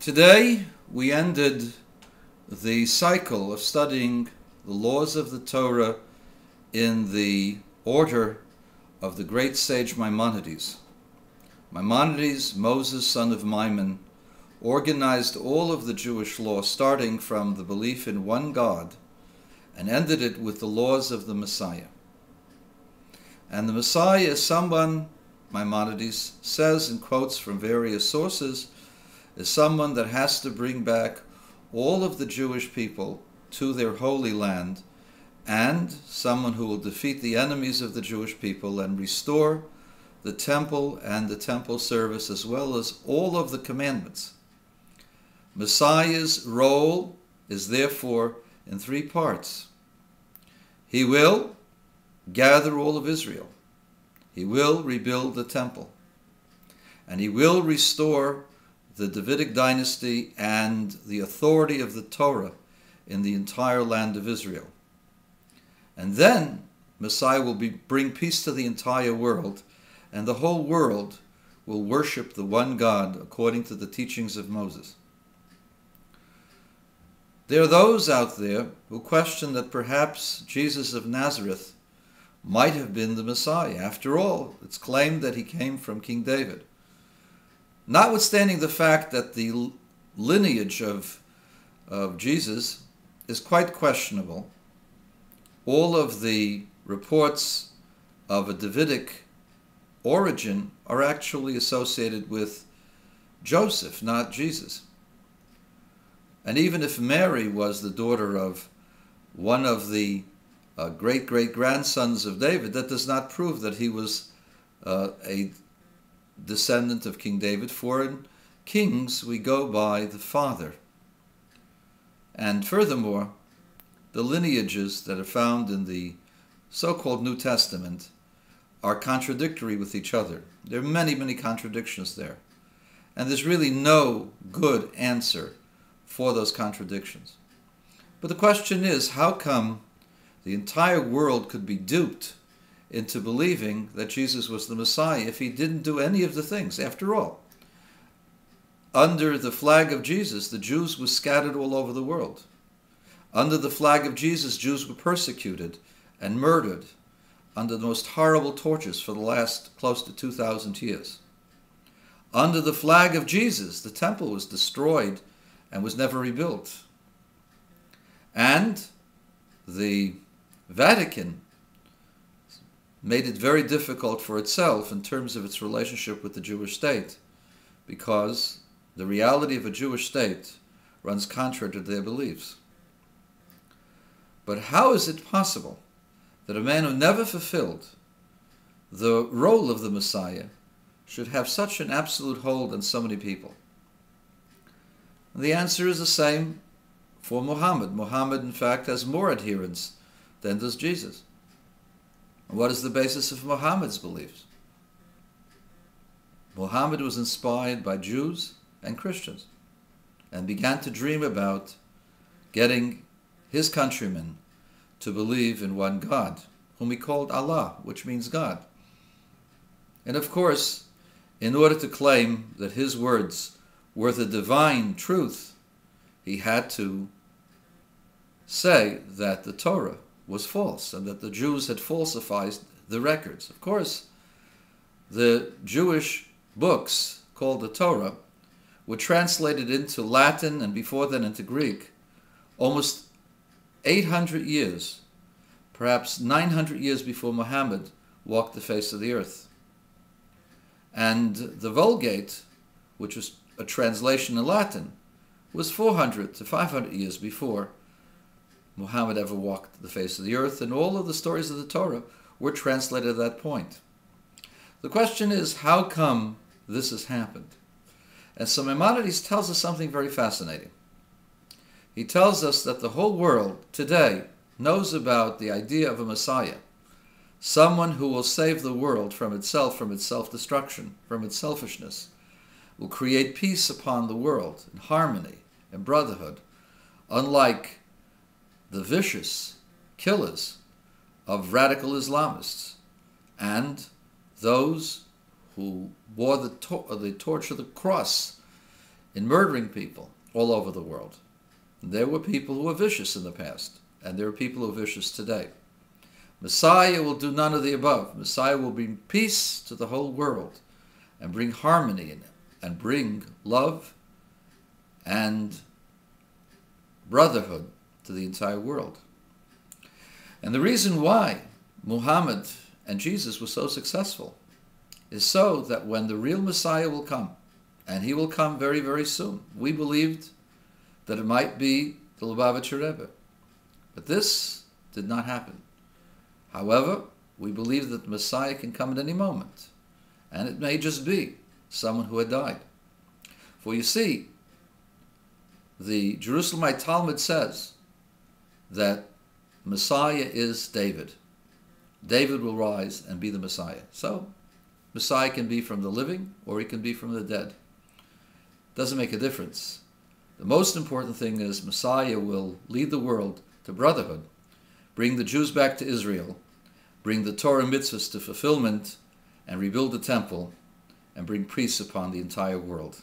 Today we ended the cycle of studying the laws of the Torah in the order of the great sage Maimonides. Maimonides, Moses, son of Maimon, organized all of the Jewish law starting from the belief in one God and ended it with the laws of the Messiah. And the Messiah is someone, Maimonides says and quotes from various sources, is someone that has to bring back all of the Jewish people to their holy land, and someone who will defeat the enemies of the Jewish people and restore the temple and the temple service as well as all of the commandments. Messiah's role is therefore in three parts. He will gather all of Israel. He will rebuild the temple. And he will restore the Davidic dynasty and the authority of the Torah in the entire land of Israel. And then Messiah will bring peace to the entire world, and the whole world will worship the one God according to the teachings of Moses. There are those out there who question that perhaps Jesus of Nazareth might have been the Messiah. After all, it's claimed that he came from King David. Notwithstanding the fact that the lineage of Jesus is quite questionable, all of the reports of a Davidic origin are actually associated with Joseph, not Jesus. And even if Mary was the daughter of one of the great-great-grandsons of David, that does not prove that he was a descendant of King David, for in Kings we go by the father. And furthermore, the lineages that are found in the so-called New Testament are contradictory with each other. There are many, many contradictions there. And there's really no good answer for those contradictions. But the question is, how come the entire world could be duped into believing that Jesus was the Messiah if he didn't do any of the things? After all, under the flag of Jesus, the Jews were scattered all over the world. Under the flag of Jesus, Jews were persecuted and murdered under the most horrible tortures for the last close to 2,000 years. Under the flag of Jesus, the temple was destroyed and was never rebuilt. And the Vatican made it very difficult for itself in terms of its relationship with the Jewish state, because the reality of a Jewish state runs contrary to their beliefs. But how is it possible that a man who never fulfilled the role of the Messiah should have such an absolute hold on so many people? And the answer is the same for Muhammad. Muhammad, in fact, has more adherents than does Jesus. What is the basis of Muhammad's beliefs? Muhammad was inspired by Jews and Christians and began to dream about getting his countrymen to believe in one God, whom he called Allah, which means God. And of course, in order to claim that his words were the divine truth, he had to say that the Torah was false and that the Jews had falsified the records. Of course, the Jewish books called the Torah were translated into Latin and before then into Greek almost 800 years, perhaps 900 years before Muhammad walked the face of the earth. And the Vulgate, which was a translation in Latin, was 400 to 500 years before Muhammad ever walked the face of the earth, and all of the stories of the Torah were translated at that point. The question is, how come this has happened? And so Maimonides tells us something very fascinating. He tells us that the whole world today knows about the idea of a Messiah, someone who will save the world from its self-destruction, from its selfishness, will create peace upon the world, and harmony and brotherhood, unlike the vicious killers of radical Islamists and those who wore the torch of the cross in murdering people all over the world. There were people who were vicious in the past, and there are people who are vicious today. Messiah will do none of the above. Messiah will bring peace to the whole world and bring harmony in it and bring love and brotherhood to the entire world. And the reason why Muhammad and Jesus were so successful is so that when the real Messiah will come, and he will come very, very soon, we believed that it might be the Lubavitcher Rebbe. But this did not happen. However, we believe that the Messiah can come at any moment, and it may just be someone who had died. For you see, the Jerusalemite Talmud says that Messiah is David. David will rise and be the Messiah. So, Messiah can be from the living or he can be from the dead. Doesn't make a difference. The most important thing is Messiah will lead the world to brotherhood, bring the Jews back to Israel, bring the Torah mitzvahs to fulfillment, and rebuild the temple, and bring peace upon the entire world.